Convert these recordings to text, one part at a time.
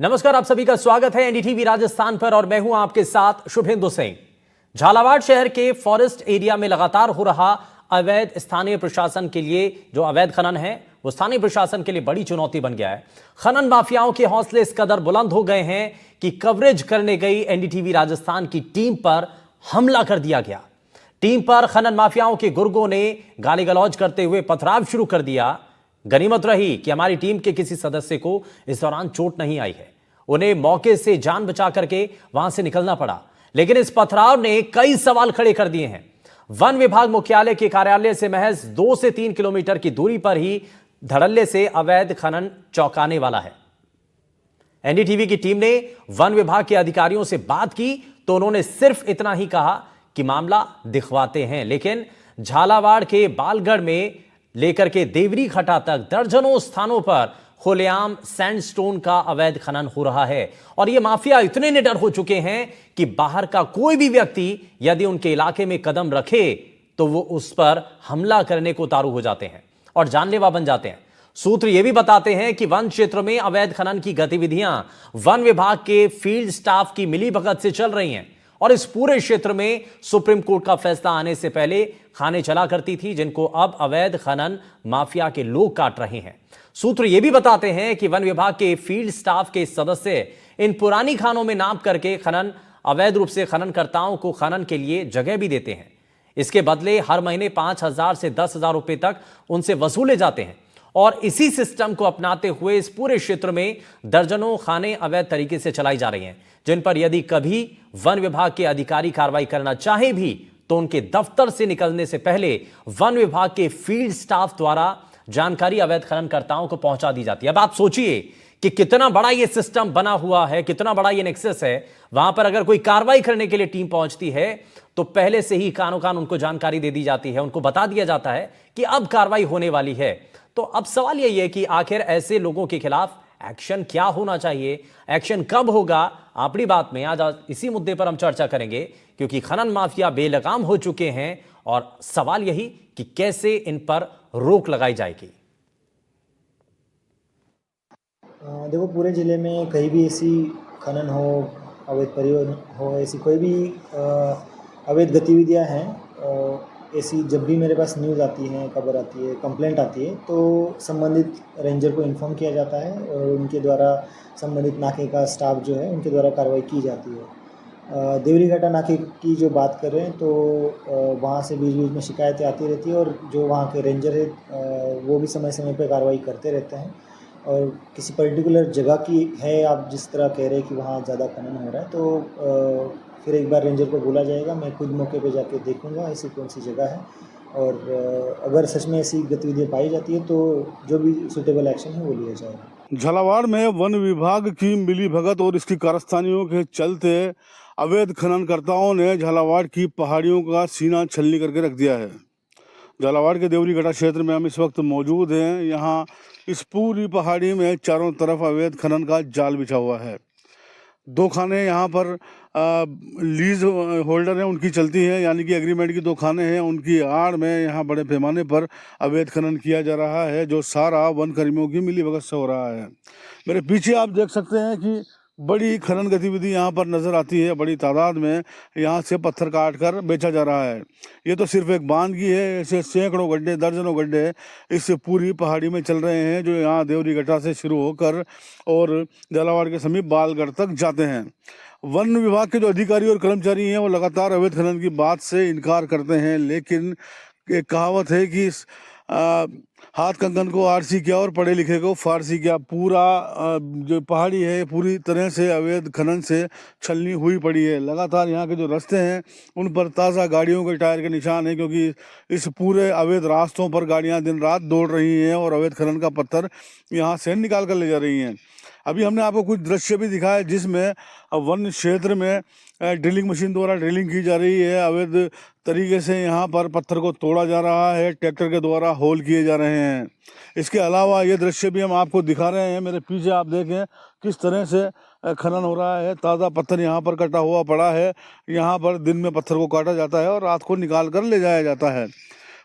नमस्कार, आप सभी का स्वागत है एनडीटीवी राजस्थान पर और मैं हूं आपके साथ शुभेंदु सिंह। झालावाड़ शहर के फॉरेस्ट एरिया में लगातार हो रहा अवैध स्थानीय प्रशासन के लिए जो अवैध खनन है वो स्थानीय प्रशासन के लिए बड़ी चुनौती बन गया है। खनन माफियाओं के हौसले इस कदर बुलंद हो गए हैं कि कवरेज करने गई एनडीटीवी राजस्थान की टीम पर हमला कर दिया गया। टीम पर खनन माफियाओं के गुर्गों ने गाली गलौज करते हुए पथराव शुरू कर दिया। गनीमत रही कि हमारी टीम के किसी सदस्य को इस दौरान चोट नहीं आई है। उन्हें मौके से जान बचा करके वहां से निकलना पड़ा, लेकिन इस पथराव ने कई सवाल खड़े कर दिए हैं। वन विभाग मुख्यालय के कार्यालय से महज 2 से 3 किलोमीटर की दूरी पर ही धड़ल्ले से अवैध खनन चौंकाने वाला है। एनडीटीवी की टीम ने वन विभाग के अधिकारियों से बात की तो उन्होंने सिर्फ इतना ही कहा कि मामला दिखवाते हैं, लेकिन झालावाड़ के बालगढ़ में लेकर के देवरी खटा तक दर्जनों स्थानों पर खुलेआम सैंडस्टोन का अवैध खनन हो रहा है और यह माफिया इतने निडर हो चुके हैं कि बाहर का कोई भी व्यक्ति यदि उनके इलाके में कदम रखे तो वो उस पर हमला करने को उतारू हो जाते हैं और जानलेवा बन जाते हैं। सूत्र यह भी बताते हैं कि वन क्षेत्र में अवैध खनन की गतिविधियां वन विभाग के फील्ड स्टाफ की मिलीभगत से चल रही हैं और इस पूरे क्षेत्र में सुप्रीम कोर्ट का फैसला आने से पहले खाने चला करती थी, जिनको अब अवैध खनन माफिया के लोग काट रहे हैं। सूत्र यह भी बताते हैं कि वन विभाग के फील्ड स्टाफ के सदस्य इन पुरानी खानों में नाप करके अवैध रूप से खननकर्ताओं को खनन के लिए जगह भी देते हैं। इसके बदले हर महीने 5,000 से 10,000 रुपए तक उनसे वसूले जाते हैं और इसी सिस्टम को अपनाते हुए इस पूरे क्षेत्र में दर्जनों खाने अवैध तरीके से चलाई जा रही हैं, जिन पर यदि कभी वन विभाग के अधिकारी कार्रवाई करना चाहे भी तो उनके दफ्तर से निकलने से पहले वन विभाग के फील्ड स्टाफ द्वारा जानकारी अवैध खननकर्ताओं को पहुंचा दी जाती है। अब आप सोचिए कि कितना बड़ा यह सिस्टम बना हुआ है, कितना बड़ा यह नेक्सस है। वहां पर अगर कोई कार्रवाई करने के लिए टीम पहुंचती है तो पहले से ही कानो कान उनको जानकारी दे दी जाती है, उनको बता दिया जाता है कि अब कार्रवाई होने वाली है। तो अब सवाल यही है कि आखिर ऐसे लोगों के खिलाफ एक्शन क्या होना चाहिए, एक्शन कब होगा। अपनी बात में आज इसी मुद्दे पर हम चर्चा करेंगे, क्योंकि खनन माफिया बेलगाम हो चुके हैं और सवाल यही कि कैसे इन पर रोक लगाई जाएगी। देखो, पूरे ज़िले में कहीं भी ऐसी खनन हो, अवैध परिवहन हो, ऐसी कोई भी अवैध गतिविधियां हैं, ऐसी जब भी मेरे पास न्यूज़ आती है, खबर आती है, कंप्लेंट आती है तो संबंधित रेंजर को इन्फॉर्म किया जाता है और उनके द्वारा संबंधित नाके का स्टाफ जो है उनके द्वारा कार्रवाई की जाती है। देवरी घाटा नाके की जो बात कर रहे हैं तो वहाँ से बीच बीच में शिकायतें आती रहती है और जो वहाँ के रेंजर है वो भी समय समय पर कार्रवाई करते रहते हैं। और किसी पर्टिकुलर जगह की है, आप जिस तरह कह रहे हैं कि वहाँ ज़्यादा खनन हो रहा है, तो फिर एक बार रेंजर को बोला जाएगा, मैं खुद मौके पे जाके देखूंगा ऐसी कौन सी जगह है और अगर सच में ऐसी गतिविधियाँ पाई जाती है तो जो भी सूटेबल एक्शन है वो लिया जाएगा। झालावाड़ में वन विभाग की मिलीभगत और इसकी कारस्तानियों के चलते अवैध खननकर्ताओं ने झालावाड़ की पहाड़ियों का सीना छलनी करके रख दिया है। झालावाड़ के देवरी घाटा क्षेत्र में हम इस वक्त मौजूद हैं। यहाँ इस पूरी पहाड़ी में चारों तरफ अवैध खनन का जाल बिछा हुआ है। 2 खाने यहाँ पर लीज होल्डर हैं उनकी चलती हैं, यानी कि एग्रीमेंट की 2 खाने हैं, उनकी आड़ में यहाँ बड़े पैमाने पर अवैध खनन किया जा रहा है, जो सारा वन कर्मियों की मिलीभगत से हो रहा है। मेरे पीछे आप देख सकते हैं कि बड़ी खनन गतिविधि यहाँ पर नज़र आती है। बड़ी तादाद में यहाँ से पत्थर काट कर बेचा जा रहा है। ये तो सिर्फ एक बांध की है, ऐसे सैकड़ों गड्ढे, दर्जनों गड्ढे इस पूरी पहाड़ी में चल रहे हैं, जो यहाँ देवरी घाटा से शुरू होकर और झालावाड़ के समीप बालगढ़ तक जाते हैं। वन विभाग के जो अधिकारी और कर्मचारी हैं वो लगातार अवैध खनन की बात से इनकार करते हैं, लेकिन एक कहावत है कि हाथ कंगन को आरसी किया और पढ़े लिखे को फारसी किया। पूरा जो पहाड़ी है पूरी तरह से अवैध खनन से छलनी हुई पड़ी है। लगातार यहाँ के जो रास्ते हैं उन पर ताज़ा गाड़ियों के टायर के निशान हैं, क्योंकि इस पूरे अवैध रास्तों पर गाड़ियाँ दिन रात दौड़ रही हैं और अवैध खनन का पत्थर यहाँ से निकाल कर ले जा रही हैं। अभी हमने आपको कुछ दृश्य भी दिखाया जिसमें वन क्षेत्र में ड्रिलिंग मशीन द्वारा ड्रिलिंग की जा रही है। अवैध तरीके से यहाँ पर पत्थर को तोड़ा जा रहा है, ट्रैक्टर के द्वारा होल किए जा रहे हैं। इसके अलावा ये दृश्य भी हम आपको दिखा रहे हैं। मेरे पीछे आप देखें किस तरह से खनन हो रहा है। ताज़ा पत्थर यहाँ पर कटा हुआ पड़ा है। यहाँ पर दिन में पत्थर को काटा जाता है और रात को निकाल कर ले जाया जाता है।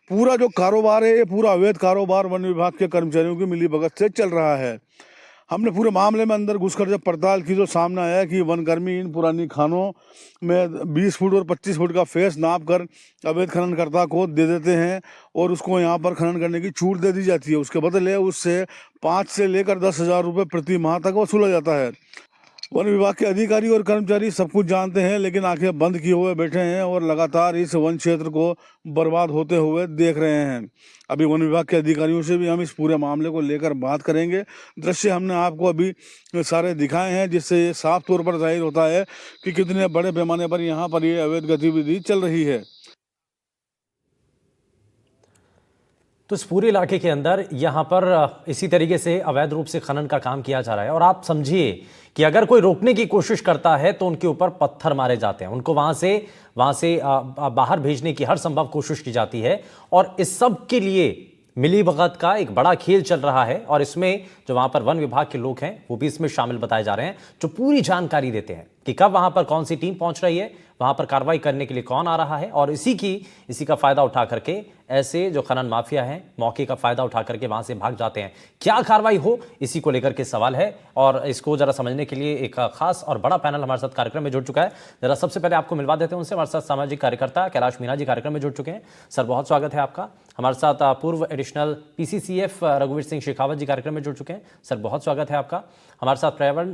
पूरा जो कारोबार है ये पूरा अवैध कारोबार वन विभाग के कर्मचारियों की मिलीभगत से चल रहा है। हमने पूरे मामले में अंदर घुसकर जब पड़ताल की तो सामने आया कि वनकर्मी इन पुरानी खानों में 20 फुट और 25 फुट का फेस नाप कर अवैध खननकर्ता को दे देते हैं और उसको यहाँ पर खनन करने की छूट दे दी जाती है। उसके बदले उससे 5 से लेकर 10,000 रुपये प्रति माह तक वसूला जाता है। वन विभाग के अधिकारी और कर्मचारी सब कुछ जानते हैं, लेकिन आंखें बंद किए हुए बैठे हैं और लगातार इस वन क्षेत्र को बर्बाद होते हुए देख रहे हैं। अभी वन विभाग के अधिकारियों से भी हम इस पूरे मामले को लेकर बात करेंगे। दृश्य हमने आपको अभी सारे दिखाए हैं, जिससे ये साफ तौर पर जाहिर होता है कि कितने बड़े पैमाने पर यहाँ पर ये अवैध गतिविधि चल रही है। तो इस पूरे इलाके के अंदर यहाँ पर इसी तरीके से अवैध रूप से खनन का काम किया जा रहा है। और आप समझिए कि अगर कोई रोकने की कोशिश करता है तो उनके ऊपर पत्थर मारे जाते हैं, उनको वहां से बाहर भेजने की हर संभव कोशिश की जाती है। और इस सब के लिए मिलीभगत का एक बड़ा खेल चल रहा है। और इसमें जो वहां पर वन विभाग के लोग हैं वो भी इसमें शामिल बताए जा रहे हैं, जो पूरी जानकारी देते हैं कि कब वहां पर कौन सी टीम पहुंच रही है, वहां पर कार्रवाई करने के लिए कौन आ रहा है। और इसी का फायदा उठा करके ऐसे जो खनन माफिया हैं मौके का फायदा उठा करके वहां से भाग जाते हैं। क्या कार्रवाई हो, इसी को लेकर के सवाल है। और इसको जरा समझने के लिए एक खास और बड़ा पैनल हमारे साथ कार्यक्रम में जुड़ चुका है। जरा सबसे पहले आपको मिलवा देते हैं उनसे। हमारे साथ सामाजिक कार्यकर्ता कैलाश मीणा जी कार्यक्रम में जुड़ चुके हैं। सर बहुत स्वागत है आपका। हमारे साथ पूर्व एडिशनल PCCF रघुवीर सिंह शेखावत जी कार्यक्रम में जुड़ चुके हैं। सर बहुत स्वागत है आपका। हमारे साथ पर्यावरण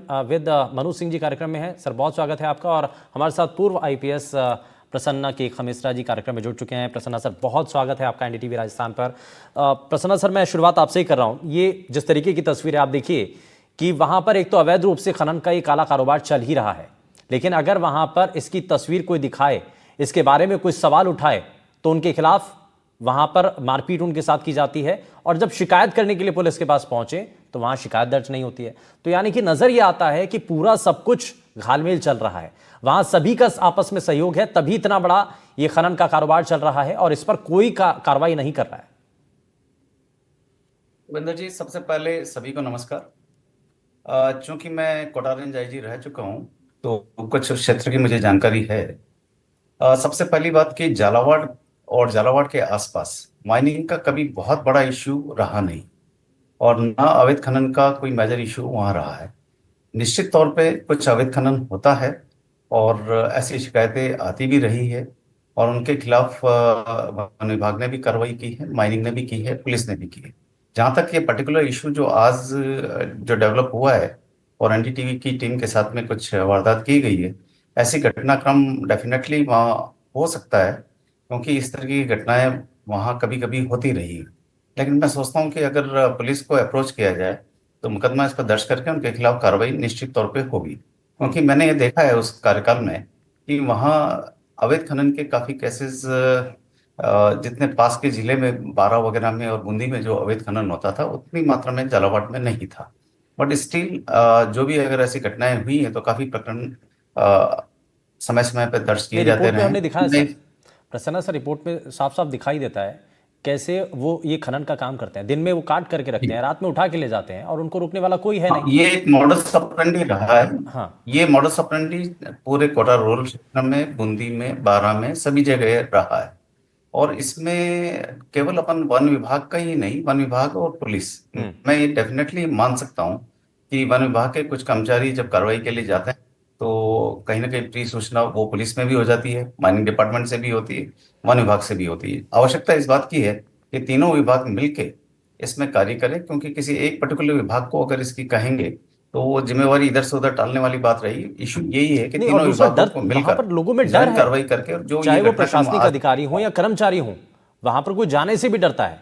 मनु सिंह जी कार्यक्रम में है। सर बहुत स्वागत है आपका। और हमारे साथ पूर्व IPS प्रसन्ना के खमिसरा जी कार्यक्रम में जुड़ चुके हैं। प्रसन्ना सर बहुत स्वागत है आपका NDTV राजस्थान पर। प्रसन्ना सर मैं शुरुआत आपसे ही कर रहा हूं। ये जिस तरीके की तस्वीर है आप देखिए कि वहां पर एक तो अवैध रूप से खनन का ये काला कारोबार चल ही रहा है, लेकिन अगर वहां पर इसकी तस्वीर कोई दिखाए, इसके बारे में कोई सवाल उठाए तो उनके खिलाफ वहां पर मारपीट उनके साथ की जाती है। और जब शिकायत करने के लिए पुलिस के पास पहुंचे तो वहां शिकायत दर्ज नहीं होती है। तो यानी कि नजर यह आता है कि पूरा सब कुछ घालमेल चल रहा है, वहां सभी का आपस में सहयोग है, तभी इतना बड़ा ये खनन का कारोबार चल रहा है और इस पर कोई कार्रवाई नहीं कर रहा है। विंदर जी, सबसे पहले सभी को नमस्कार। चूंकि मैं कोटा रेंज IG रह चुका हूं तो कुछ क्षेत्र की मुझे जानकारी है। सबसे पहली बात कि झालावाड़ और झालावाड़ के आसपास माइनिंग का कभी बहुत बड़ा इश्यू रहा नहीं और ना अवैध खनन का कोई मेजर इश्यू वहां रहा है। निश्चित तौर पे कुछ अवैध खनन होता है और ऐसी शिकायतें आती भी रही है और उनके खिलाफ वन विभाग ने भी कार्रवाई की है, माइनिंग ने भी की है, पुलिस ने भी की है। जहाँ तक ये पर्टिकुलर इशू जो आज जो डेवलप हुआ है और NDTV की टीम के साथ में कुछ वारदात की गई है, ऐसी घटनाक्रम डेफिनेटली वहाँ हो सकता है क्योंकि इस तरह की घटनाएं वहाँ कभी कभी होती रही। लेकिन मैं सोचता हूँ कि अगर पुलिस को अप्रोच किया जाए तो मुकदमा इस पर दर्ज करके उनके खिलाफ कार्रवाई निश्चित तौर पे होगी। क्योंकि मैंने ये देखा है उस कार्यकाल में कि वहाँ अवैध खनन के काफी केसेस जितने पास के जिले में बारा वगैरह में और बूंदी में जो अवैध खनन होता था उतनी मात्रा में झालावाड़ में नहीं था। बट स्टिल जो भी अगर ऐसी घटनाएं हुई हैं तो काफी प्रकरण समय समय पर दर्ज किए जाते रिपोर्ट में हमने रहे। दिखाया सर, प्रसन्ना सर रिपोर्ट में साफ साफ दिखाई देता है कैसे वो ये खनन का काम करते हैं। दिन में वो काट करके रखते हैं, रात में उठा के ले जाते हैं और उनको रोकने वाला कोई है हाँ, नहीं। ये एक मॉडस ऑपरेंडी रहा है। हाँ ये मॉडस ऑपरेंडी पूरे कोटा रूरल क्षेत्र में, बूंदी में, बारा में, सभी जगह रहा है। और इसमें केवल अपन वन विभाग का ही नहीं, वन विभाग और पुलिस, मैं ये डेफिनेटली मान सकता हूँ कि वन विभाग के कुछ कर्मचारी जब कार्रवाई के लिए जाते हैं तो कहीं ना कहीं प्री सूचना वो पुलिस में भी हो जाती है, माइनिंग डिपार्टमेंट से भी होती है, वन विभाग से भी होती है। आवश्यकता इस बात की है कि तीनों विभाग मिलके इसमें कार्य करें, क्योंकि किसी एक पर्टिकुलर विभाग को अगर इसकी कहेंगे तो वो जिम्मेवारी इधर से उधर टालने वाली बात रही। इशू यही है कि नहीं, और तीनों दूसरा विभागों डर को वहां मिलकर पर लोगों में डर डिजाइन है, कार्रवाई करके और जो चाहे ये वो घटनाक्रम प्रशासनिक आज अधिकारी हो या कर्मचारी हो, वहां पर कोई जाने से भी डरता है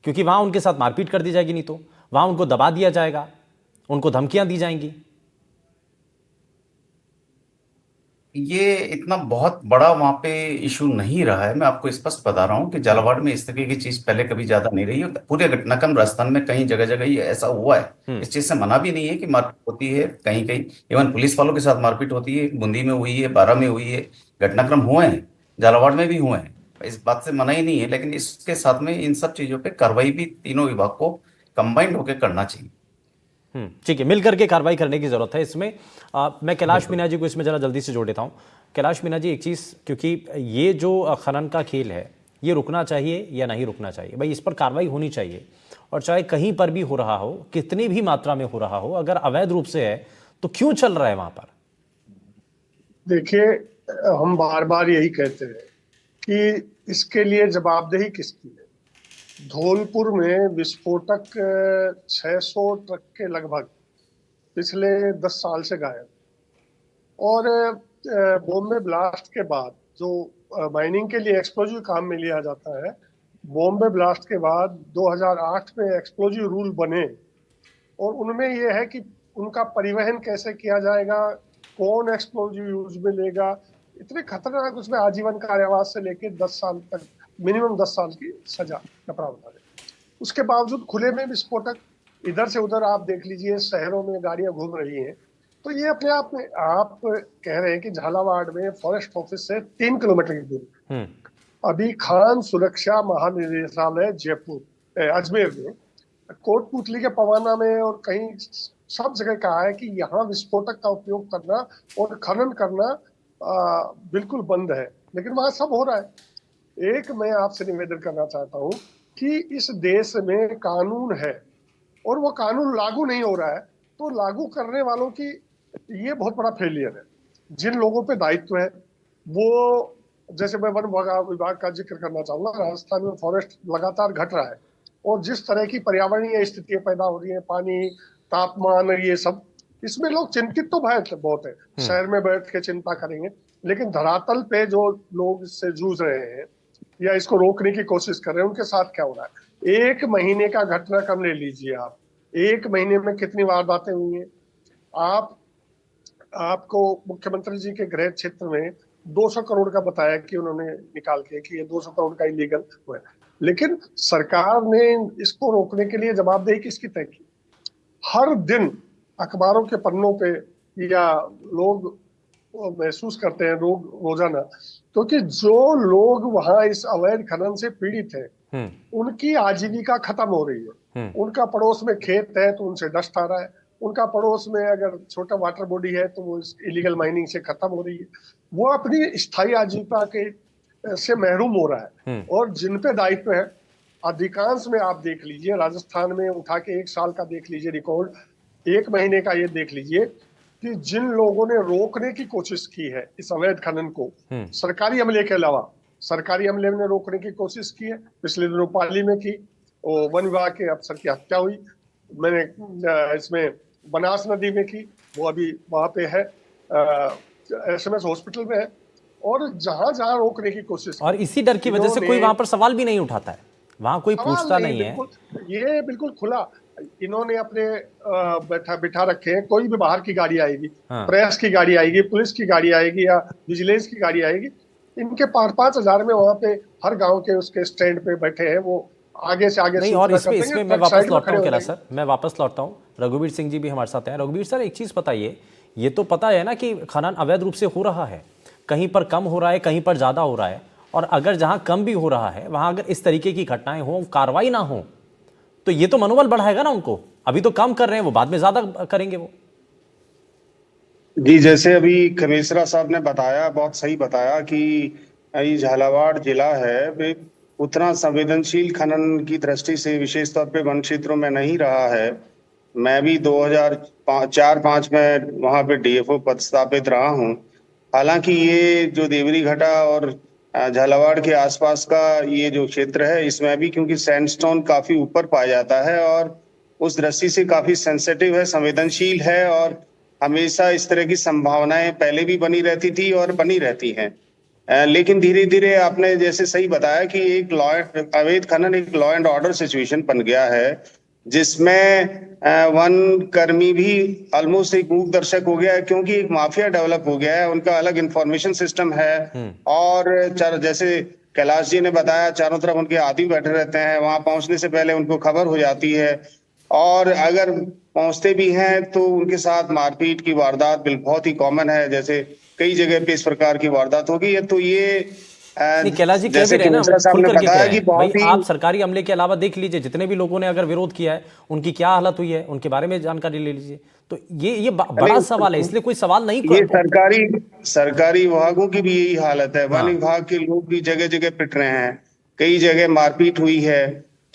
क्योंकि वहां उनके साथ मारपीट कर दी जाएगी, नहीं तो वहां उनको दबा दिया जाएगा, उनको धमकियां दी जाएंगी। ये इतना बहुत बड़ा वहां पे इशू नहीं रहा है। मैं आपको स्पष्ट बता रहा हूँ कि झालावाड़ में इस तरह की चीज पहले कभी ज्यादा नहीं रही है। पूरे घटनाक्रम राजस्थान में कई जगह जगह ये ऐसा हुआ है। इस चीज से मना भी नहीं है कि मारपीट होती है, कहीं कहीं इवन पुलिस वालों के साथ मारपीट होती है। बूंदी में हुई है, बारा में हुई है, घटनाक्रम हुए हैं, झालावाड़ में भी हुए हैं, इस बात से मना ही नहीं है। लेकिन इसके साथ में इन सब चीजों पे कार्रवाई भी तीनों विभाग को कंबाइंड होकर करना चाहिए। ठीक है, मिलकर के कार्रवाई करने की जरूरत है इसमें। मैं कैलाश मीणा जी को इसमें जरा जल्दी से जोड़ देता हूं। कैलाश मीणा जी, एक चीज, क्योंकि ये जो खनन का खेल है ये रुकना चाहिए या नहीं रुकना चाहिए, भाई इस पर कार्रवाई होनी चाहिए। और चाहे कहीं पर भी हो रहा हो, कितनी भी मात्रा में हो रहा हो, अगर अवैध रूप से है तो क्यों चल रहा है वहां पर? देखिए, हम बार बार यही कहते हैं कि इसके लिए जवाबदेही किसकी है। धौलपुर में विस्फोटक 600 ट्रक के लगभग पिछले 10 साल से गायब, और बॉम्बे ब्लास्ट के बाद जो माइनिंग के लिए एक्सप्लोजिव काम में लिया जाता है, बॉम्बे ब्लास्ट के बाद 2008 में एक्सप्लोजिव रूल बने, और उनमें यह है कि उनका परिवहन कैसे किया जाएगा, कौन एक्सप्लोजिव यूज में लेगा। इतने खतरनाक, उसमें आजीवन कारावास से लेकर 10 साल तक, मिनिमम 10 साल की सजा का प्रावधान है। उसके बावजूद खुले में विस्फोटक इधर से उधर आप देख लीजिए, शहरों में गाड़ियां घूम रही हैं। तो ये अपने आप में, आप कह रहे हैं कि झालावाड़ में फॉरेस्ट ऑफिस से 3 किलोमीटर की दूरी, अभी खान सुरक्षा महानिदेशालय जयपुर अजमेर में, कोटपुतली के पवाना में और कहीं सब जगह कहा है कि यहाँ विस्फोटक का उपयोग करना और खनन करना बिल्कुल बंद है, लेकिन वहां सब हो रहा है। एक मैं आपसे निवेदन करना चाहता हूँ कि इस देश में कानून है और वो कानून लागू नहीं हो रहा है, तो लागू करने वालों की ये बहुत बड़ा फेलियर है। जिन लोगों पे दायित्व है वो, जैसे मैं वन विभाग का जिक्र करना चाहूंगा, राजस्थान में फॉरेस्ट लगातार घट रहा है, और जिस तरह की पर्यावरणीय स्थितियां पैदा हो रही है, पानी, तापमान, ये सब, इसमें लोग चिंतित तो बहुत है। शहर में बैठ के चिंता करेंगे, लेकिन धरातल पे जो लोग इससे जूझ रहे हैं या इसको रोकने की कोशिश कर रहे हैं, उनके साथ क्या हो रहा है। 1 महीने का घटनाक्रम ले लीजिए आप, 1 महीने में कितनी वारदातें हुई हैं। आपको मुख्यमंत्री जी के गृह क्षेत्र में 200 करोड़ का बताया कि उन्होंने निकाल के कि ये 200 करोड़ का इलीगल हुआ है, लेकिन सरकार ने इसको रोकने के लिए जवाबदेही किसकी तय की। हर दिन अखबारों के पन्नों पे या लोग महसूस करते हैं रोजाना, क्योंकि जो लोग वहां इस अवैध खनन से पीड़ित हैं, उनकी आजीविका खत्म हो रही है। उनका पड़ोस में खेत है तो उनसे डस्ट आ रहा है, उनका पड़ोस में अगर छोटा वाटर बॉडी है तो वो इस इलीगल माइनिंग से खत्म हो रही है, वो अपनी स्थायी आजीविका के से महरूम हो रहा है। और जिन पे दायित्व है, अधिकांश में आप देख लीजिए, राजस्थान में उठा के 1 साल का देख लीजिए रिकॉर्ड, 1 महीने का ये देख लीजिए कि जिन लोगों ने रोकने की कोशिश की है इस अवैध खनन को, सरकारी अमले के अलावा, सरकारी अमले ने रोकने की कोशिश की है। पिछले दिनों पाली में की, वन विभाग के अफसर की हत्या हुई। मैंने इसमें बनास नदी में की, वो अभी वहां पे है, SMS हॉस्पिटल में है, और जहां जहां रोकने की कोशिश, और इसी डर की वजह से कोई वहां पर सवाल भी नहीं उठाता है, वहां कोई पूछता नहीं है। ये बिल्कुल खुला इन्होंने अपने बिठा रखे हैं। कोई भी बाहर की गाड़ी आएगी, प्रेस की गाड़ी आएगी, पुलिस की गाड़ी आएगी या विजिलेंस की गाड़ी आएगी, इनके 5-5 हजार में वहां पे हर गांव के उसके स्टैंड पे बैठे हैं, वो आगे से आगे नहीं। और इसमें मैं वापस लौटता हूँ कैलाश सर, मैं वापस लौटता हूँ। रघुवीर सिंह जी भी हमारे साथ हैं। रघुवीर सर, एक चीज बताइए, ये तो पता है ना कि खनन अवैध रूप से हो रहा है, कहीं पर कम हो रहा है, कहीं पर ज्यादा हो रहा है, और अगर जहां कम भी हो रहा है वहां अगर इस तरीके की घटनाएं हो, कार्रवाई ना हो, तो ये तो मनोबल बढ़ाएगा ना उनको। अभी तो कम कर रहे हैं, वो बाद में ज्यादा करेंगे वो। जी, जैसे अभी खमेसरा साहब ने बताया, बहुत सही बताया कि ये झालावाड़ जिला है, वे उतना संवेदनशील खनन की दृष्टि से विशेष तौर पे वन क्षेत्रों में नहीं रहा है। मैं भी 2004-5 में वहां पे DFO पदस्थापित रहा हूँ। हालांकि ये जो देवरी घाटा और झालावाड़ के आसपास का ये जो क्षेत्र है, इसमें भी क्योंकि सैंडस्टोन काफी ऊपर पाया जाता है और उस दृष्टि से काफी सेंसिटिव है, संवेदनशील है, और हमेशा इस तरह की संभावनाएं पहले भी बनी रहती थी और बनी रहती हैं। लेकिन धीरे धीरे आपने जैसे सही बताया कि एक अवैध खनन एक लॉ एंड ऑर्डर सिचुएशन बन गया है, जिसमें वन कर्मी भी ऑलमोस्ट एक मूक दर्शक हो गया है, क्योंकि एक माफिया डेवलप हो गया है, उनका अलग इंफॉर्मेशन सिस्टम है। और जैसे कैलाश जी ने बताया, चारों तरफ उनके आदमी बैठे रहते हैं, वहां पहुंचने से पहले उनको खबर हो जाती है, और अगर पहुंचते भी हैं तो उनके साथ मारपीट की वारदात बहुत ही कॉमन है। जैसे कई जगह पे इस प्रकार की वारदात होगी है। तो ये कैलाश जी कह भी रहे ना, खुल करके कह रहे हैं भाई, आप सरकारी अमले के अलावा देख लीजिए, जितने भी लोगों ने अगर विरोध किया है उनकी क्या हालत हुई है, उनके बारे में जानकारी ले लीजिए। तो ये बड़ा सवाल है, इसलिए कोई सवाल नहीं। ये सरकारी विभागों की भी यही हालत है। वन विभाग के लोग भी जगह जगह पिट रहे हैं, कई जगह मारपीट हुई है।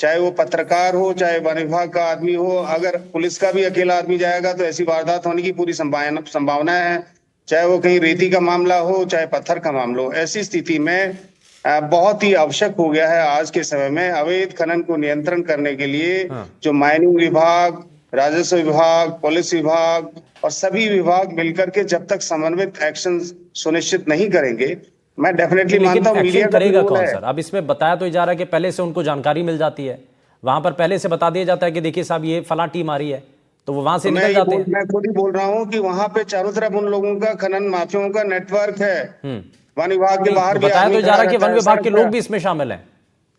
चाहे वो पत्रकार हो, चाहे वन विभाग का आदमी हो। अगर पुलिस का भी अकेला आदमी जाएगा तो ऐसी वारदात होने की पूरी संभावना है। चाहे वो कहीं रेती का मामला हो, चाहे पत्थर का मामला हो। ऐसी स्थिति में बहुत ही आवश्यक हो गया है आज के समय में अवैध खनन को नियंत्रण करने के लिए जो माइनिंग विभाग, राजस्व विभाग, पुलिस विभाग और सभी विभाग मिलकर के जब तक समन्वित एक्शन सुनिश्चित नहीं करेंगे, मैं डेफिनेटली मानता हूँ मीडिया करेगा कौन सर? अब इसमें बताया तो जा रहा है कि पहले से उनको जानकारी मिल जाती है, वहां पर पहले से बता दिया जाता है कि देखिए साहब ये फलां टीम आ रही है, तो वो वहां से निकल जाते हैं। मैं खुद ही बोल रहा हूँ कि वहां पे चारों तरफ उन लोगों का, खनन माफियाओं का नेटवर्क है। वन विभाग के बाहर भी बताया तो जा रहा है कि वन विभाग के लोग भी भी इसमें शामिल हैं,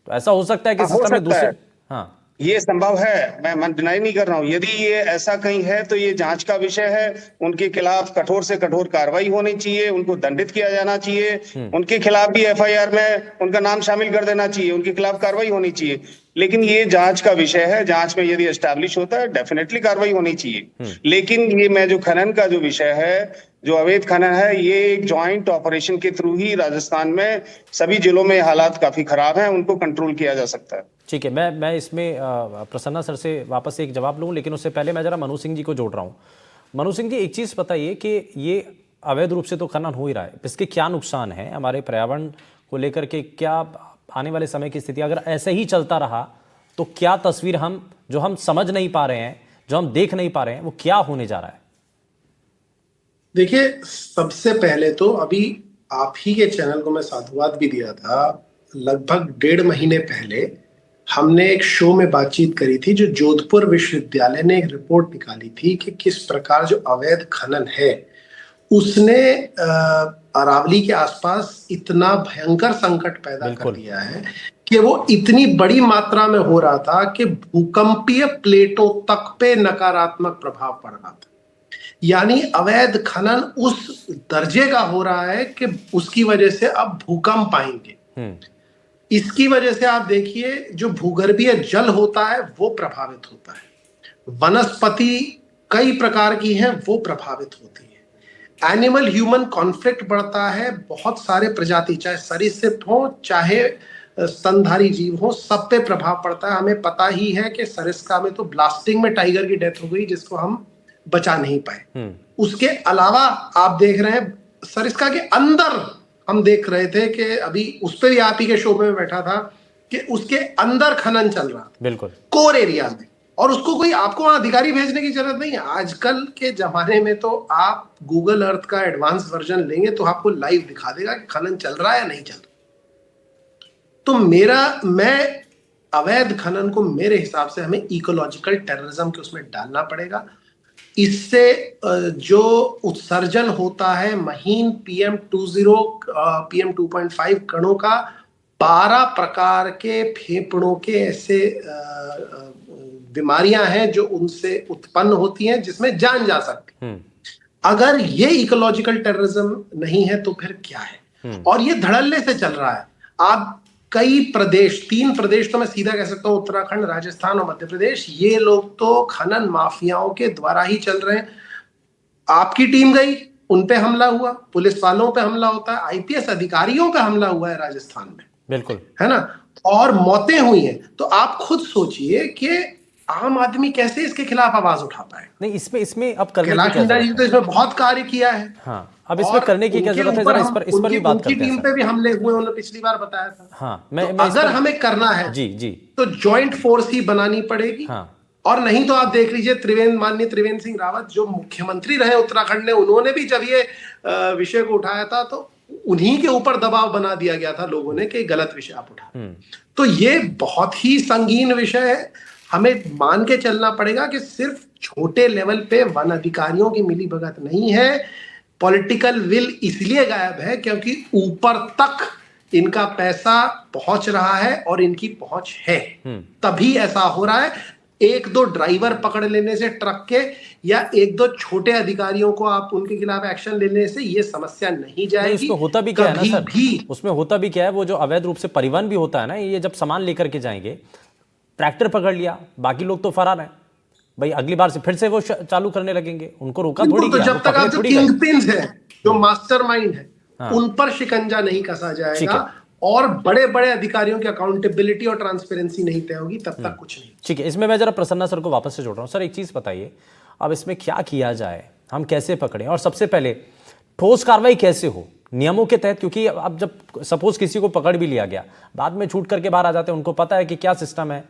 तो ऐसा हो सकता है कि सिस्टम में दूसरे। हाँ, ये संभव है, मैं डिनाई नहीं कर रहा हूं। यदि ये ऐसा कहीं है तो ये जांच का विषय है। उनके खिलाफ कठोर से कठोर कार्रवाई होनी चाहिए, उनको दंडित किया जाना चाहिए, उनके खिलाफ भी एफआईआर में उनका नाम शामिल कर देना चाहिए, उनके खिलाफ कार्रवाई होनी चाहिए। लेकिन ये जांच का विषय है, जांच में यदि एस्टैब्लिश होता है डेफिनेटली कार्रवाई होनी चाहिए। लेकिन ये मैं जो खनन का जो विषय है, जो अवैध खनन है, ये एक ज्वाइंट ऑपरेशन के थ्रू ही राजस्थान में सभी जिलों में हालात काफी खराब हैं, उनको कंट्रोल किया जा सकता है। ठीक है, मैं इसमें प्रसन्ना सर से वापस एक जवाब लूँ, लेकिन उससे पहले मैं जरा मनु सिंह जी को जोड़ रहा हूँ। मनु सिंह जी, एक चीज़ बताइए कि ये अवैध रूप से तो खनन हो ही रहा है, इसके क्या नुकसान है हमारे पर्यावरण को लेकर के? क्या आने वाले समय की स्थिति अगर ऐसे ही चलता रहा तो क्या तस्वीर जो हम समझ नहीं पा रहे हैं, जो हम देख नहीं पा रहे हैं, वो क्या होने जा रहा है? देखिए, सबसे पहले तो अभी आप ही के चैनल को मैं साधुवाद भी दिया था, लगभग 1.5 महीने पहले हमने एक शो में बातचीत करी थी, जो जोधपुर विश्वविद्यालय ने एक रिपोर्ट निकाली थी कि किस प्रकार जो अवैध खनन है उसने अरावली के आसपास इतना भयंकर संकट पैदा कर दिया है कि वो इतनी बड़ी मात्रा में हो रहा था कि भूकंपीय प्लेटों तक पे नकारात्मक प्रभाव पड़ रहा था। यानी अवैध खनन उस दर्जे का हो रहा है कि उसकी वजह से अब भूकंप आएंगे। इसकी वजह से आप देखिए, जो भूगर्भीय जल होता है वो प्रभावित होता है, वनस्पति कई प्रकार की हैं वो प्रभावित होती है, एनिमल ह्यूमन कॉन्फ्लिक्ट बढ़ता है, बहुत सारे प्रजाति, चाहे सरीसृप हो चाहे स्तनधारी जीव हो, सब पे प्रभाव पड़ता है। हमें पता ही है कि सरिस्का में तो ब्लास्टिंग में टाइगर की डेथ हो गई, जिसको हम बचा नहीं पाए। उसके अलावा आप देख रहे हैं सरिस्का के अंदर, हम देख रहे थे कि अभी उस पर भी आप ही के शो में बैठा था कि उसके अंदर खनन चल रहा था, बिल्कुल कोर एरिया में, और उसको कोई आपको वहां अधिकारी भेजने की जरूरत नहीं है। आजकल के जमाने में तो आप गूगल अर्थ का एडवांस वर्जन लेंगे तो आपको लाइव दिखा देगा कि खनन चल रहा है या नहीं चल रहा। तो मैं अवैध खनन को मेरे हिसाब से हमें इकोलॉजिकल टेररिज्म के उसमें डालना पड़ेगा। इससे जो उत्सर्जन होता है महीन PM20, PM2.5 कणों का, 12 प्रकार के फेफड़ों के ऐसे बीमारियां हैं जो उनसे उत्पन्न होती हैं, जिसमें जान जा सकती है। अगर ये इकोलॉजिकल टेररिज्म नहीं है तो फिर क्या है? और ये धड़ल्ले से चल रहा है। आप कई प्रदेश, 3 प्रदेश तो मैं सीधा कह सकता हूं, उत्तराखंड, राजस्थान और मध्य प्रदेश, ये लोग तो खनन माफियाओं के द्वारा ही चल रहे हैं। आपकी टीम गई, उन पे हमला हुआ, पुलिस वालों पे हमला होता है, IPS अधिकारियों पे हमला हुआ है राजस्थान में, बिल्कुल है ना, और मौतें हुई हैं। तो आप खुद सोचिए कि आम आदमी कैसे इसके खिलाफ आवाज उठा पाए। नहीं, इसमें अब करने कैलाश नंदा जी तो इसमें बहुत कार्य किया है। हाँ, अब इसमें करने की क्या जरूरत है, जरा इस पर भी बात करते हैं। उनकी टीम पे भी हमले हुए, उन्होंने पिछली बार बताया था। हाँ, तो अगर हमें करना है जी तो जॉइंट फोर्स ही बनानी पड़ेगी। हाँ। और नहीं तो आप देख लीजिए, माननीय त्रिवेंद्र सिंह रावत जो मुख्यमंत्री रहे उत्तराखंड ने, उन्होंने भी जब ये विषय को उठाया था तो उन्हीं के ऊपर दबाव बना दिया गया था लोगों ने कि गलत विषय आप उठा। तो ये बहुत ही संगीन विषय है। हमें मान के चलना पड़ेगा कि सिर्फ छोटे लेवल पे वन अधिकारियों की मिलीभगत नहीं है, पॉलिटिकल विल इसलिए गायब है क्योंकि ऊपर तक इनका पैसा पहुंच रहा है और इनकी पहुंच है, तभी ऐसा हो रहा है। 1-2 ड्राइवर पकड़ लेने से ट्रक के, या 1-2 छोटे अधिकारियों को आप उनके खिलाफ एक्शन लेने से ये समस्या नहीं जाएगी। उसमें होता भी क्या है ना सर, उसमें होता भी क्या है, वो जो अवैध रूप से परिवहन भी होता है ना, ये जब सामान लेकर के जाएंगे, ट्रैक्टर पकड़ लिया, बाकी लोग तो फरार हैं भाई, अगली बार से फिर से वो चालू करने लगेंगे, उनको रोका थोड़ी गया। तो जब तक आप जो किंगपिन्स है, जो मास्टरमाइंड है, उन पर शिकंजा नहीं कसा जाएगा, और बड़े बड़े अधिकारियों की अकाउंटेबिलिटी और ट्रांसपेरेंसी नहीं तय होगी, तब तक कुछ नहीं। ठीक है, इसमें मैं जरा प्रसन्ना सर को वापस से जोड़ रहा हूँ। सर एक चीज़ बताइए, अब इसमें क्या किया जाए, हम कैसे पकड़ें, और सबसे पहले ठोस कार्रवाई कैसे हो नियमों के तहत? क्योंकि अब जब सपोज किसी को पकड़ भी लिया गया, बाद में छूट करके बाहर आ जाते हैं, उनको पता है कि क्या सिस्टम है,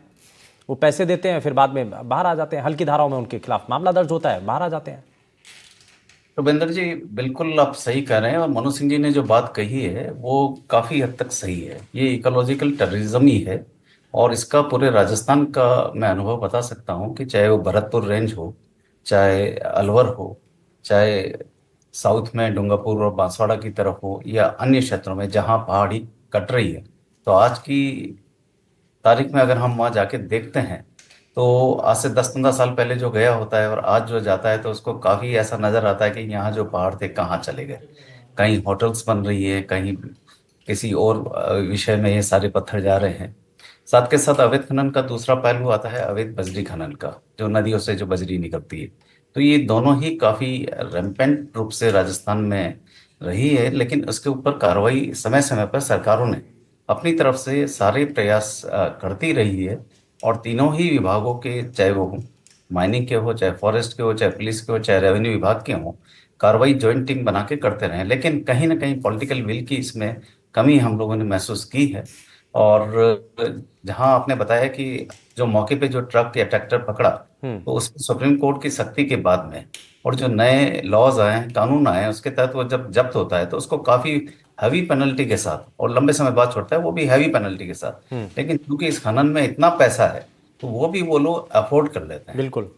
वो पैसे देते हैं, फिर बाद में बाहर आ जाते हैं, हल्की धाराओं में उनके खिलाफ मामला दर्ज होता है, बाहर आ जाते हैं। रुपेंद्र जी, बिल्कुल आप सही कह रहे हैं, और मनु सिंह जी ने जो बात कही है वो काफ़ी हद तक सही है। ये इकोलॉजिकल टेररिज्म ही है, और इसका पूरे राजस्थान का मैं अनुभव बता सकता हूँ कि चाहे वो भरतपुर रेंज हो, चाहे अलवर हो, चाहे साउथ में डूंगरपुर और बांसवाड़ा की तरफ हो, या अन्य क्षेत्रों में जहाँ पहाड़ी कट रही है, तो आज की तारीख में अगर हम वहाँ जाके देखते हैं तो आज से 10-15 साल पहले जो गया होता है और आज जो जाता है, तो उसको काफ़ी ऐसा नज़र आता है कि यहाँ जो पहाड़ थे कहाँ चले गए। कहीं होटल्स बन रही है, कहीं किसी और विषय में ये सारे पत्थर जा रहे हैं। साथ के साथ अवैध खनन का दूसरा पहलू आता है अवैध बजरी खनन का, जो नदियों से जो बजरी निकलती है। तो ये दोनों ही काफ़ी रैम्पेंट रूप से राजस्थान में रही है, लेकिन उसके ऊपर कार्रवाई समय समय पर सरकारों ने अपनी तरफ से सारे प्रयास करती रही है। और तीनों ही विभागों के, चाहे वो माइनिंग के हो, चाहे फॉरेस्ट के हो, चाहे पुलिस के हो, चाहे रेवेन्यू विभाग के हो, कार्रवाई जॉइंट टीम बना के करते रहे। लेकिन कहीं ना कहीं पॉलिटिकल विल की इसमें कमी हम लोगों ने महसूस की है। और जहां आपने बताया कि जो मौके पे जो ट्रक या ट्रैक्टर पकड़ा, तो उसमें सुप्रीम कोर्ट की सख्ती के बाद में, और जो नए लॉज आए हैं, कानून आए हैं, उसके तहत वो जब जब्त होता है तो उसको काफी हैवी पेनल्टी के साथ और लंबे समय बाद छोड़ता है, वो भी हैवी पेनल्टी के साथ। लेकिन क्योंकि इस खनन में इतना पैसा है, तो वो भी वो लोग अफोर्ड कर लेते हैं। बिल्कुल।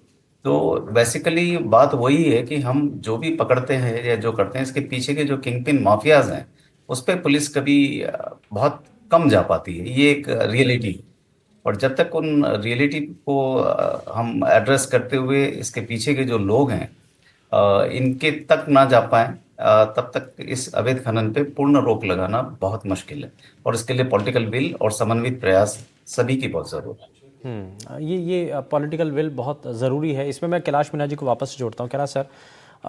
तो बेसिकली बात वही है कि हम जो भी पकड़ते हैं या जो करते हैं, इसके पीछे के जो किंग पिन माफियाज हैं, उस पर पुलिस कभी बहुत कम जा पाती है। ये एक रियलिटी है। और जब तक उन रियलिटी को हम एड्रेस करते हुए इसके पीछे के जो लोग हैं इनके तक ना जा पाए, तब तक इस अवैध खनन पे पूर्ण रोक लगाना बहुत मुश्किल है। और इसके लिए पॉलिटिकल विल और समन्वित प्रयास सभी की बहुत जरूरत है। ये पॉलिटिकल विल बहुत ज़रूरी है। इसमें मैं कैलाश मीणा जी को वापस से जोड़ता हूँ। कैलाश सर,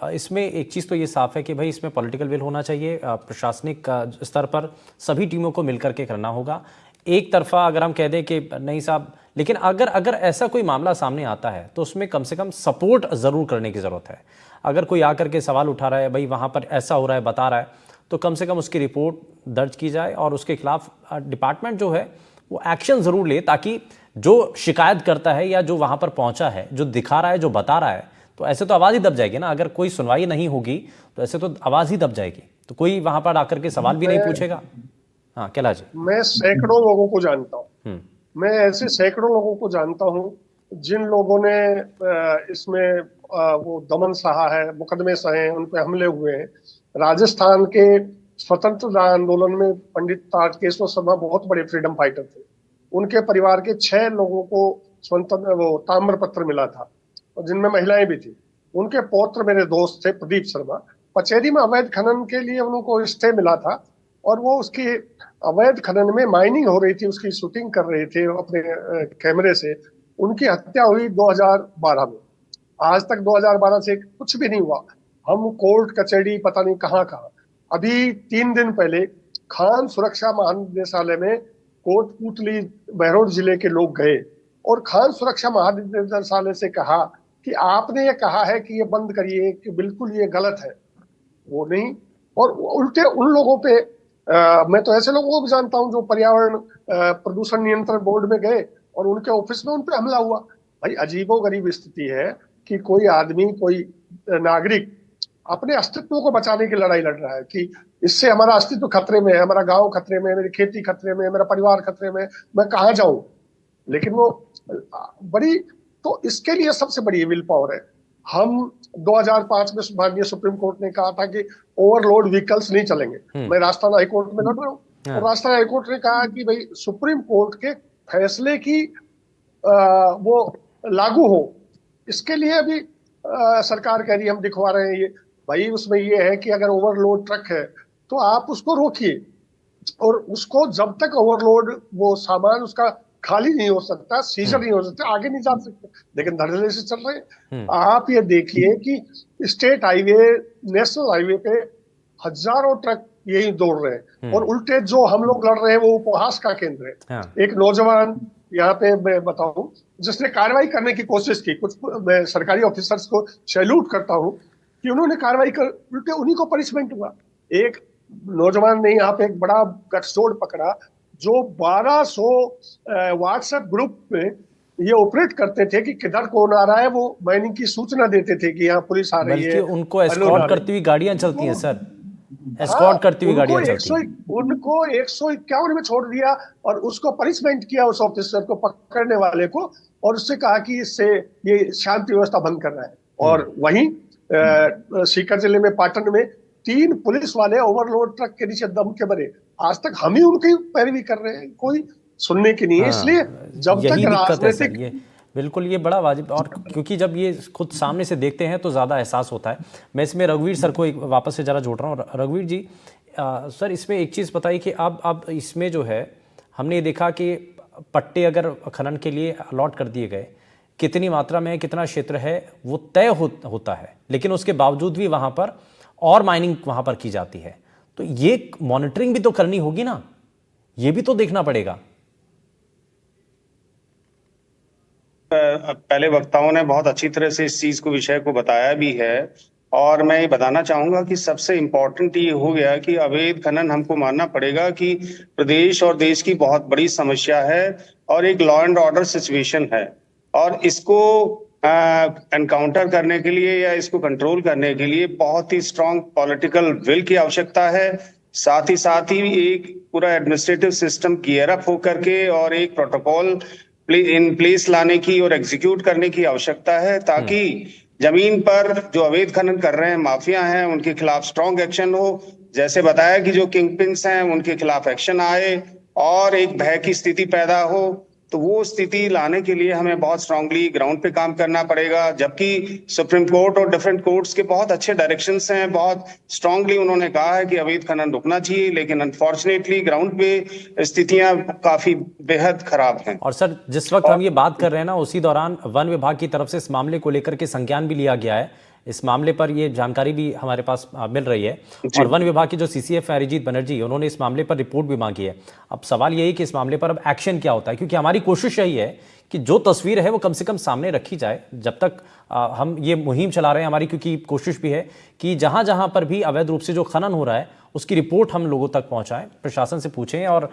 इसमें एक चीज़ तो ये साफ़ है कि भाई इसमें पॉलिटिकल विल होना चाहिए, प्रशासनिक स्तर पर सभी टीमों को मिलकर के करना होगा। एक तरफा अगर हम कह दें कि नहीं साहब, लेकिन अगर ऐसा कोई मामला सामने आता है तो उसमें कम से कम सपोर्ट ज़रूर करने की ज़रूरत है। अगर कोई आकर के सवाल उठा रहा है, भाई वहाँ पर ऐसा हो रहा है, बता रहा है, तो कम से कम उसकी रिपोर्ट दर्ज की जाए और उसके खिलाफ डिपार्टमेंट जो है वो एक्शन ज़रूर ले, ताकि जो शिकायत करता है या जो वहाँ पर पहुँचा है, जो दिखा रहा है, जो बता रहा है, तो ऐसे तो आवाज़ ही दब जाएगी ना। अगर कोई सुनवाई नहीं होगी तो ऐसे तो आवाज़ ही दब जाएगी, तो कोई वहाँ पर आकर के सवाल भी नहीं पूछेगा। हाँ कैलाश जी। मैं सैकड़ों लोगों को जानता हूँ, मैं ऐसे सैकड़ों लोगों को जानता हूँ जिन लोगों ने इसमें वो दमन सहा है, मुकदमे सहे, उन पे हमले हुए हैं। राजस्थान के स्वतंत्रता आंदोलन में पंडित तारकेश्वर शर्मा बहुत बड़े फ्रीडम फाइटर थे। उनके परिवार के 6 लोगों को स्वतंत्र वो ताम्र पत्र मिला था, और जिनमें महिलाएं भी थी। उनके पौत्र मेरे दोस्त थे प्रदीप शर्मा। पचेरी में अवैध खनन के लिए उनको स्टे मिला था, और वो उसकी अवैध खनन में माइनिंग हो रही थी, उसकी शूटिंग कर रहे थे अपने कैमरे से। उनकी हत्या हुई 2012 में। आज तक 2012 से कुछ भी नहीं हुआ। हम कोर्ट कचहरी पता नहीं कहाँ कहाँ। अभी 3 दिन पहले खान सुरक्षा महानिदेशालय में कोटपूतली बहरौल जिले के लोग गए और खान सुरक्षा महानिदेशालय से कहा कि आपने ये कहा है कि ये बंद करिए, कि बिल्कुल ये गलत है। वो नहीं, और उल्टे उन लोगों पे मैं तो ऐसे लोगों को भी जानता हूं जो पर्यावरण प्रदूषण नियंत्रण बोर्ड में गए और उनके ऑफिस में उन पे हमला हुआ। भाई अजीबोगरीब स्थिति है कि कोई आदमी, कोई नागरिक अपने अस्तित्व को बचाने की लड़ाई लड़ रहा है कि इससे हमारा अस्तित्व खतरे में है, हमारा गांव खतरे में है, मेरी खेती खतरे में है, मेरा परिवार खतरे में है, मैं कहाँ जाऊं। लेकिन वो बड़ी, तो इसके लिए सबसे बड़ी विल पावर है। हम 2005 में माननीय सुप्रीम कोर्ट ने कहा था कि ओवरलोड व्हीकल्स नहीं चलेंगे। मैं राजस्थान हाईकोर्ट में लड़ रहा हूँ, और राजस्थान हाईकोर्ट ने कहा कि भाई सुप्रीम कोर्ट के फैसले की वो लागू हो, इसके लिए अभी सरकार कह रही है हम दिखवा रहे हैं ये। भाई उसमें ये है कि अगर ओवरलोड ट्रक है तो आप उसको रोकिए, और उसको जब तक ओवरलोड वो सामान उसका खाली नहीं हो सकता, सीजर नहीं हो सकता, आगे नहीं जा सकते। लेकिन धड़ल्ले से चल रहे हैं। आप ये देखिए कि स्टेट हाईवे, नेशनल हाईवे पे हजारों ट्रक यही दौड़ रहे हैं, और उल्टे जो हम लोग लड़ रहे हैं वो उपहास का केंद्र है। हाँ। एक नौजवान यहाँ पे मैं बताऊं जिसने कार्रवाई करने की कोशिश की, कुछ मैं सरकारी ऑफिसर्स को सैल्यूट करता हूँ कि उन्होंने कार्रवाई कर, उल्टे उन्हीं को पनिशमेंट हुआ। एक नौजवान ने यहाँ पे एक बड़ा गठजोड़ पकड़ा जो 1200 व्हाट्सएप ग्रुप में ये ऑपरेट करते थे कि किधर कौन आ रहा है, वो माइनिंग की सूचना देते थे कि यहाँ पुलिस आ रही बल्कि है, उनको एस्कॉर्ट करती हुई गाड़ियां चलती हैं सर, एस्कॉर्ट करती हुई गाड़ियां चलती हैं। उनको 151 में छोड़ दिया और उसको पनिशमेंट किया, उस ऑफिसर को पकड़ने वाले को, और उससे कहा कि इससे ये शांति व्यवस्था भंग कर रहा है। और वहीं सीकर जिले में पाटन में 3 पुलिस वाले ओवरलोड ट्रक के नीचे दम के मरे। आज तक हम ही उनकी पैरवी कर रहे हैं, कोई सुनने की नहीं है। इसलिए जब तक यही दिक्कत है सर, राजनीतिक ये बिल्कुल ये बड़ा वाजिब, और क्योंकि जब ये खुद सामने से देखते हैं तो ज़्यादा एहसास होता है। मैं इसमें रघुवीर सर को एक वापस से ज़रा जोड़ रहा हूँ। रघुवीर जी, सर इसमें एक चीज़ बताइए कि अब इसमें जो है हमने ये देखा कि पट्टे अगर खनन के लिए अलॉट कर दिए गए, कितनी मात्रा में कितना क्षेत्र है वो तय होता है, लेकिन उसके बावजूद भी वहाँ पर और माइनिंग वहाँ पर की जाती है। तो ये मॉनिटरिंग भी तो करनी होगी ना, ये भी तो देखना पड़ेगा। पहले वक्ताओं ने बहुत अच्छी तरह से इस चीज को, विषय को बताया भी है, और मैं ये बताना चाहूंगा कि सबसे इम्पोर्टेंट ये हो गया कि अवैध खनन हमको मानना पड़ेगा कि प्रदेश और देश की बहुत बड़ी समस्या है और एक लॉ एंड ऑर्डर सिचुएशन है, और इसको एनकाउंटर करने के लिए या इसको कंट्रोल करने के लिए बहुत ही स्ट्रांग पॉलिटिकल विल की आवश्यकता है। साथ ही एक पूरा एडमिनिस्ट्रेटिव सिस्टम गियर अप होकर के और एक प्रोटोकॉल इन प्लेस लाने की और एग्जीक्यूट करने की आवश्यकता है, ताकि जमीन पर जो अवैध खनन कर रहे हैं माफिया हैं उनके खिलाफ स्ट्रांग एक्शन हो। जैसे बताया कि जो किंग पिन्स हैं उनके खिलाफ एक्शन आए और एक भय की स्थिति पैदा हो, तो वो स्थिति लाने के लिए हमें बहुत स्ट्रांगली ग्राउंड पे काम करना पड़ेगा। जबकि सुप्रीम कोर्ट और डिफरेंट कोर्ट्स के बहुत अच्छे डायरेक्शंस हैं, बहुत स्ट्रांगली उन्होंने कहा है कि अवैध खनन रुकना चाहिए, लेकिन अनफॉर्चुनेटली ग्राउंड पे स्थितियां काफी बेहद खराब हैं। और सर जिस वक्त हम ये बात कर रहे हैं ना, उसी दौरान वन विभाग की तरफ से इस मामले को लेकर के संज्ञान भी लिया गया है। इस मामले पर ये जानकारी भी हमारे पास मिल रही है, और वन विभाग के जो CCF हैं अरिजीत बनर्जी, उन्होंने इस मामले पर रिपोर्ट भी मांगी है। अब सवाल यही कि इस मामले पर अब एक्शन क्या होता है, क्योंकि हमारी कोशिश यही है कि जो तस्वीर है वो कम से कम सामने रखी जाए। जब तक हम ये मुहिम चला रहे हैं, हमारी क्योंकि कोशिश भी है कि जहां जहां पर भी अवैध रूप से जो खनन हो रहा है उसकी रिपोर्ट हम लोगों तक पहुंचाएं, प्रशासन से पूछें और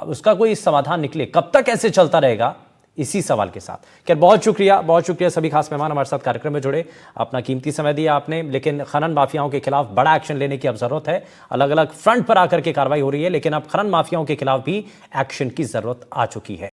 उसका कोई समाधान निकले। कब तक ऐसे चलता रहेगा, इसी सवाल के साथ। खैर बहुत शुक्रिया सभी खास मेहमान हमारे साथ कार्यक्रम में जुड़े, अपना कीमती समय दिया आपने। लेकिन खनन माफियाओं के खिलाफ बड़ा एक्शन लेने की अब जरूरत है। अलग अलग फ्रंट पर आकर के कार्रवाई हो रही है, लेकिन अब खनन माफियाओं के खिलाफ भी एक्शन की जरूरत आ चुकी है।